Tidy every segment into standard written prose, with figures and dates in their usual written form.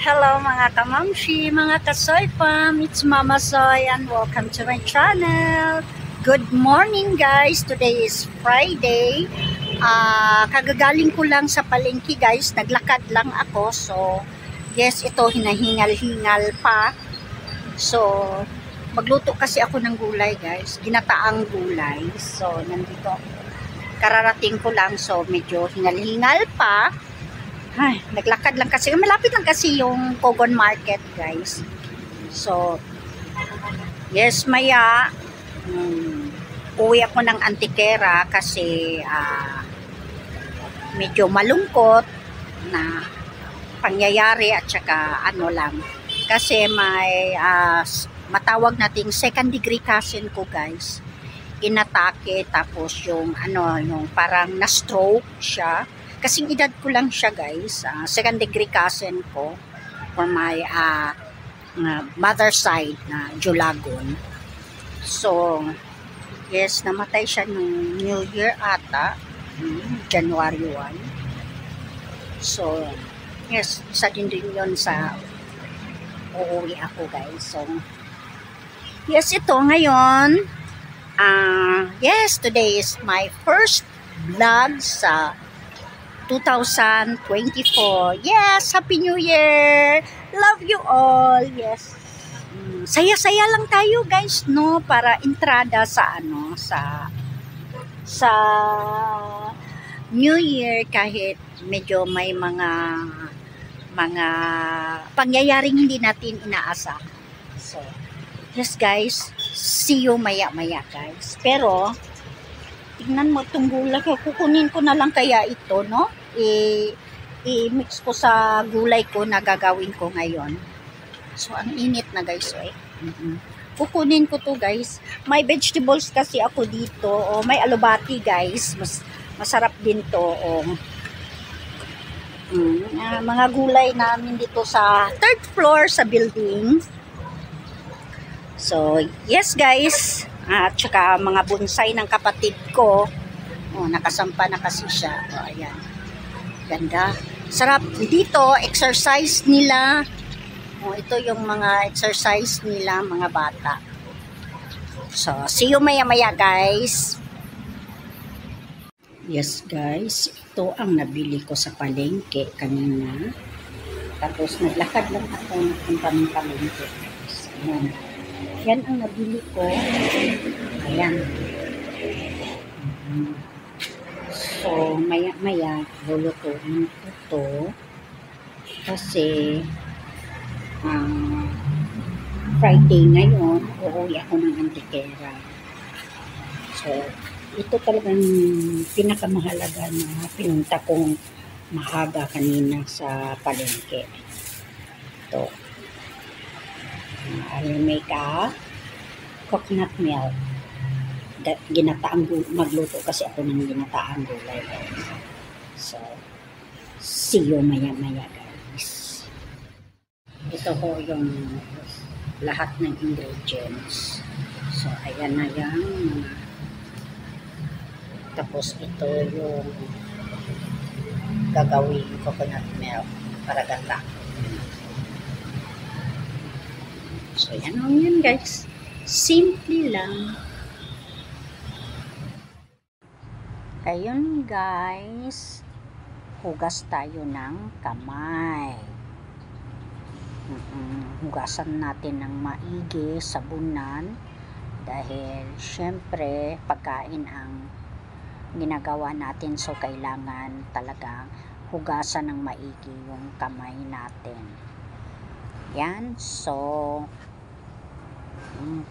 Hello mga kamamshi, mga kasoy fam, it's Mama Soy and welcome to my channel. Good morning guys, today is Friday. Kagagaling ko lang sa palengke guys, naglakad lang ako. So yes, ito hinahingal-hingal pa. So magluto kasi ako ng gulay guys, ginataang gulay. So nandito, kararating ko lang, so medyo hingal-hingal pa. Ay, naglakad lang kasi. Malapit lang kasi yung Kogon Market, guys. So, yes, maya, uwi ako ng Antiquera kasi medyo malungkot na pangyayari at saka ano lang. Kasi may matawag nating second degree cousin ko, guys. Inatake, tapos yung parang na-stroke siya. Kasing edad ko lang siya guys, second degree cousin ko for my mother side na Julagon. So, yes, namatay siya nung New Year ata, January 1. So, yes, isa din yun sa uuwi ako guys. So, yes, ito ngayon, yes, today is my first vlog sa 2024. Yes, Happy New Year! Love you all. Yes. Saya-saya lang tayo, guys, no, para entrada sa sa New Year, kahit medyo may mga pangyayaring hindi natin inaasa. So, yes, guys. See you maya-maya, guys. Pero tingnan mo itong gulay. Kukunin ko na lang kaya ito, no? I-mix ko sa gulay ko na gagawin ko ngayon. So, ang init na guys, eh. Kukunin ko to guys. May vegetables kasi ako dito. O, may alubati guys. Masarap din to. O, mga gulay namin dito sa third floor sa building. So, yes guys. At saka mga bonsai ng kapatid ko. Oh, nakasampa na kasi siya. Oh, ayan. Ganda. Sarap dito, exercise nila. Oh, ito yung mga exercise nila, mga bata. So, see you maya-maya, guys. Yes, guys. Ito ang nabili ko sa palengke kanina. Tapos, naglakad lang ako ng palengke. Ayan. Yan ang nabili ko. Ayan. So, maya-maya, lulutuin ko to. Kasi, Friday ngayon, uuwi ako ng Antiquera. So, ito talagang pinakamahalaga na pinunta kong maaga kanina sa palengke. Ito. I make a coconut milk. Magluto kasi ako ng ginataang gulay guys. So, see you maya-maya guys. Ito ko yung lahat ng ingredients. So, ayan na yan. Tapos ito yung gagawin coconut milk para gata. So, yan lang yan guys. Simple lang. Ayun guys, hugas tayo ng kamay. Hugasan natin ng maigi, sabunan, dahil syempre pagkain ang ginagawa natin, so kailangan talagang hugasan ng maigi yung kamay natin. Yan, so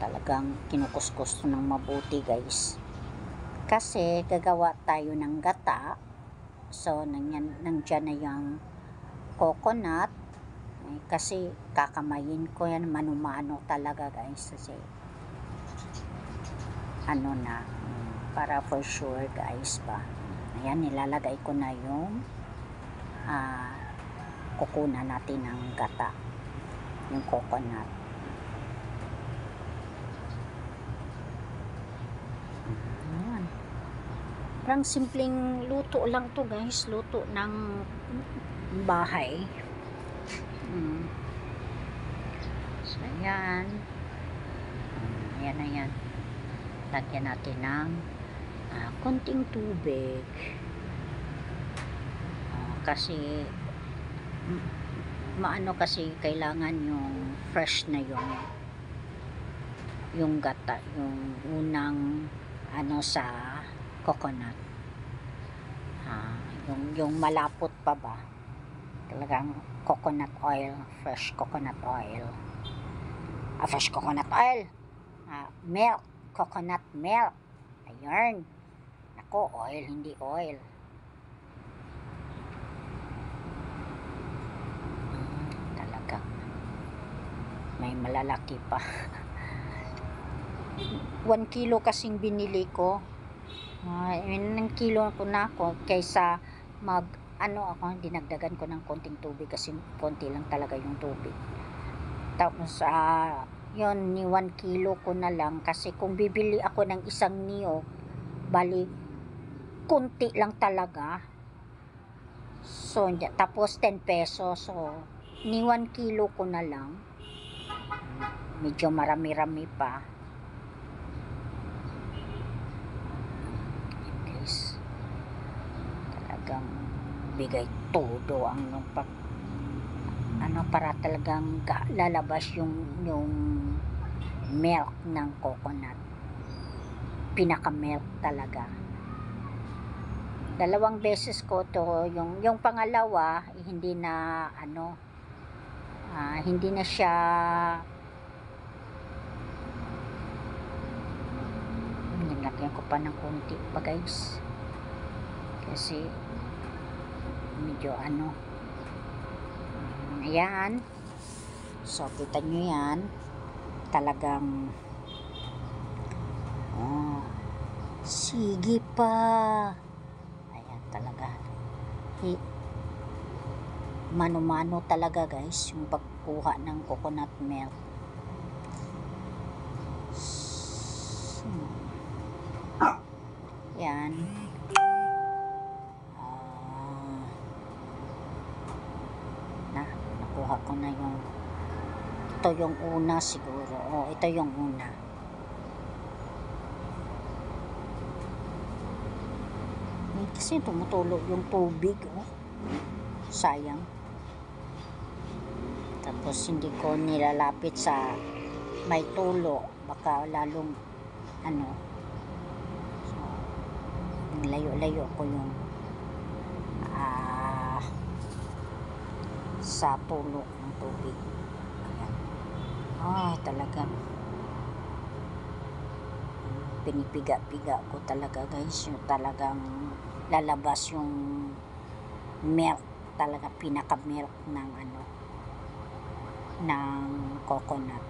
talagang kinukuskus ng mabuti guys. Kasi gagawa tayo ng gata. So, nandyan na yung coconut. Kasi kakamayin ko yan, mano-mano talaga guys. Kasi, para for sure guys ba. Ayan, nilalagay ko na yung kukunan natin ng gata. Yung coconut. Parang simpleng luto lang to guys, luto ng bahay. Ayan. Ayan na yan. Lagyan natin ng konting tubig. Kasi maano kasi kailangan yung fresh na yung gata, yung unang sa coconut. Yung malapot pa ba? Talagang coconut oil, fresh coconut oil. Fresh coconut oil. Milk, coconut milk. Ayun. Ako, oil, hindi oil. Talagang may malalaki pa. 1 kilo kasing binili ko. Ng kilo ko na ako kaysa dinagdagan ko ng konting tubig kasi konti lang talaga yung tubig. Tapos yun, ni 1 kilo ko na lang kasi kung bibili ako ng isang niyog, bali konti lang talaga. So, tapos 10 pesos. So, ni 1 kilo ko na lang. Medyo marami-rami pa. Guys, talagang bigay todo ang para talagang lalabas yung milk ng coconut. Pinaka milk talaga. 2 beses ko to, yung pangalawa hindi na hindi na siya nilagyan ko pa ng konti pa guys kasi medyo ayan. So kita nyo yan, talagang sige pa. Ayan talaga, mano-mano talaga guys yung pagkuha ng coconut milk. Yan. Nakuha ko na ito yung una siguro. Ito yung una. Kasi tumutulo yung tubig. Sayang. Tapos hindi ko nilalapit sa may tulo. Baka lalong layo-layo ko yung sa tulo ng tubig. Ayan. Talagang pinipiga-piga ko talaga guys, yung talagang lalabas yung milk, talaga pinaka milk ng ng coconut.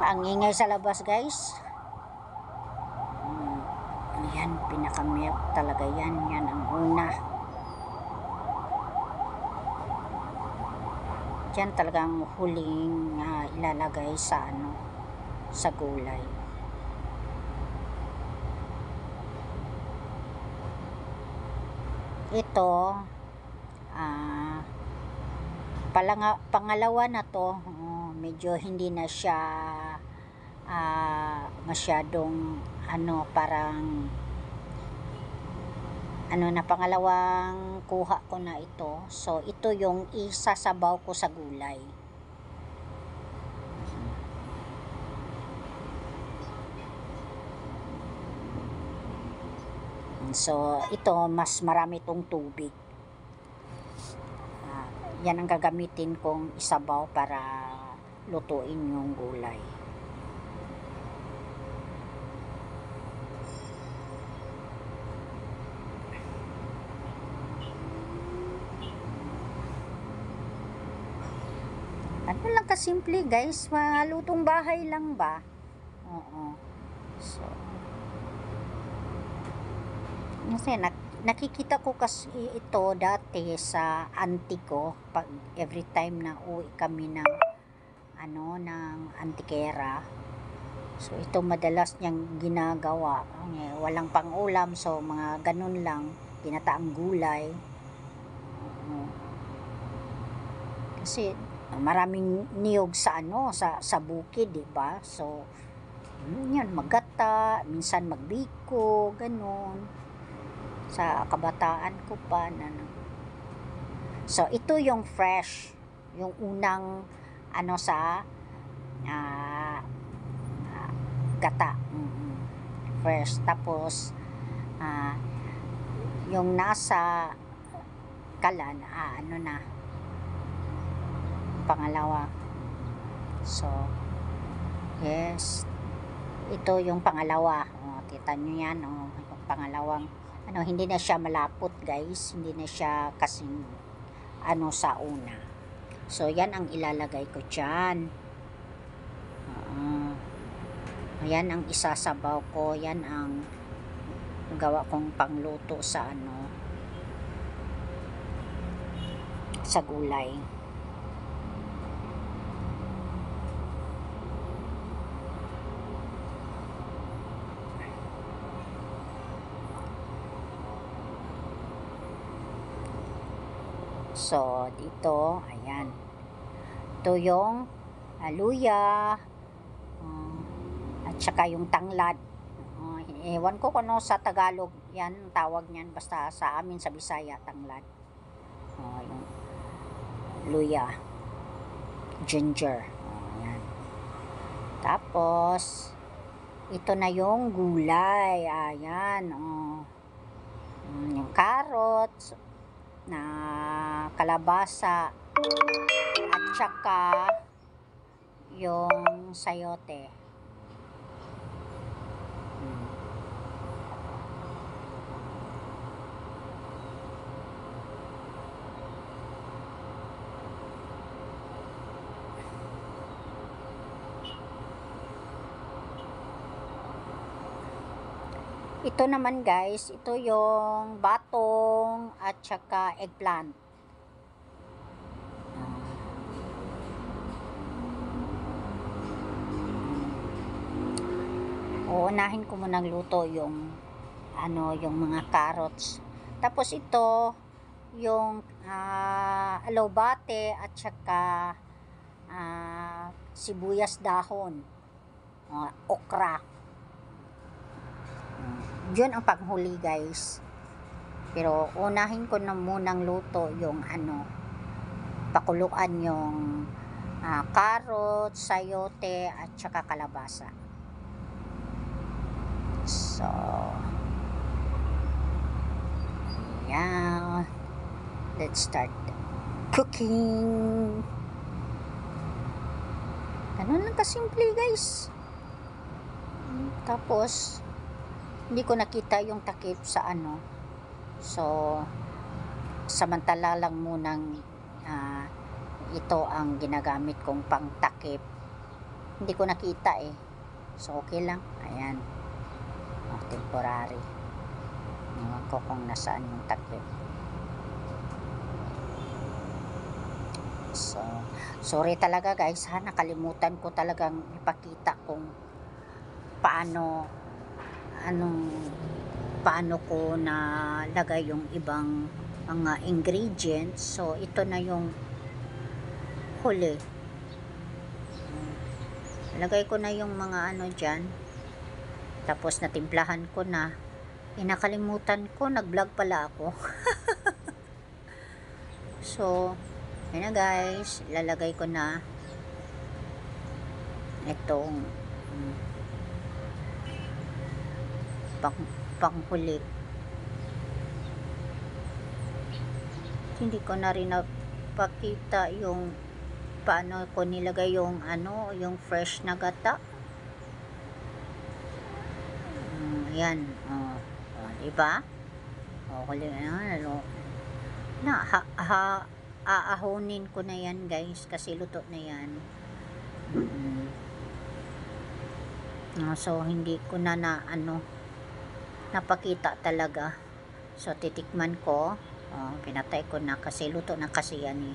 Ang ingay sa labas guys. Yan, pinaka milk talaga yan. Yan ang una. Yan talagang huling ilalagay sa sa gulay. Ito pangalawa na to. Medyo hindi na siya masyadong parang na pangalawang kuha ko na ito. So ito yung isasabaw ko sa gulay. So ito mas marami tong tubig. Yan ang gagamitin kong isabaw para lutuin yung gulay. Ano lang kasimple guys, malutong bahay lang ba? So kasi nakikita ko kasi ito dati sa auntie ko pag every time na uwi kami ng ng antikera. So ito madalas niyang ginagawa. Walang pang-ulam, so mga ganun lang, ginataang gulay. Kasi maraming niyog sa sa bukid, 'di ba? So yan, maggata, minsan magbiko, ganun. Sa kabataan ko pa na. So ito yung fresh, yung unang sa gata. Fresh. Tapos yung nasa kalan, pangalawa. So yes, ito yung pangalawa. Kita nyo yan, yung pangalawang hindi na siya malapot, guys, hindi na siya kasing sa una. So yan ang ilalagay ko dyan. Ayan ang isasabaw ko, yan ang gawa kong pangluto sa sa gulay. So dito, ayan, ito yung luya, at saka yung tanglad. Ewan ko kung sa Tagalog yan tawag niyan, basta sa amin sa Bisaya tanglad. Yung luya, ginger. Ayan. Tapos ito na yung gulay. Ayan. Yung carrots, na kalabasa, at saka yung sayote. Ito naman, guys, ito yung batong at saka eggplant. Uunahin ko munang luto yung yung mga carrots. Tapos ito yung alobate at saka sibuyas dahon, okra. Yun ang panghuli, guys. Pero unahin ko na munang luto yung pakuluan yung carrots, sayote at saka kalabasa. So yeah, let's start cooking. Ganun lang kasimple, guys. Tapos hindi ko nakita yung takip sa so samantala lang munang ito ang ginagamit kong pang takip. Hindi ko nakita so okay lang. Ayan, temporary. Ewan ko kung nasaan yung takip. So sorry talaga, guys, nakalimutan ko talagang ipakita kung paano ko nalagay yung ibang mga ingredients. So ito na yung huli. Lagay ko na yung mga dyan. Tapos natimplahan ko na. Nakalimutan ko, nag-vlog pala ako. So ayan na, guys, ilalagay ko na itong panghuli. Hindi ko na rin napakita yung paano ko nilagay yung yung fresh na gata. Ayan, diba? Huli na aahonin ko na yan, guys, kasi luto na yan. So hindi ko na napakita talaga. So titikman ko. Pinatay ko na kasi luto na kasi yan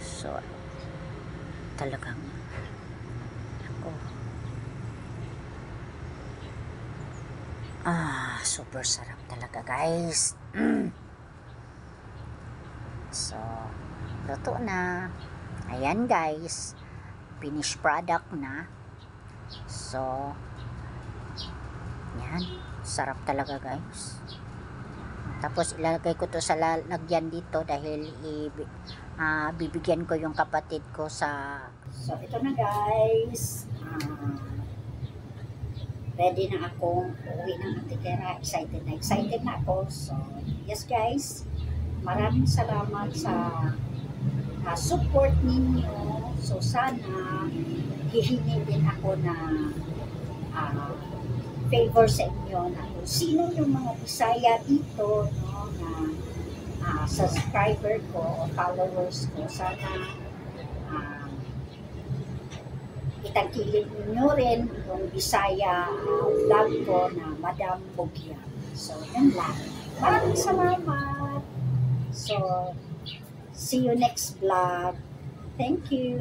So talagang Super sarap talaga guys. So, luto na. Ayan guys, finished product na. So, yan, sarap talaga guys. Tapos ilalagay ko to sa lalagyan dito dahil bibigyan ko yung kapatid ko sa... So, ito na guys. Ready na akong uuwi ng Antiquera. Excited na ako. So, yes guys, maraming salamat sa support ninyo. So, sana hihingi din ako na favor sa inyo na kung sino yung mga Bisaya dito, no, na subscriber ko o followers ko. Sana itangkilid ninyo rin yung Bisaya vlog ko na Madam Bugyan. So, yun lang. Maraming salamat. So, see you next vlog. Thank you.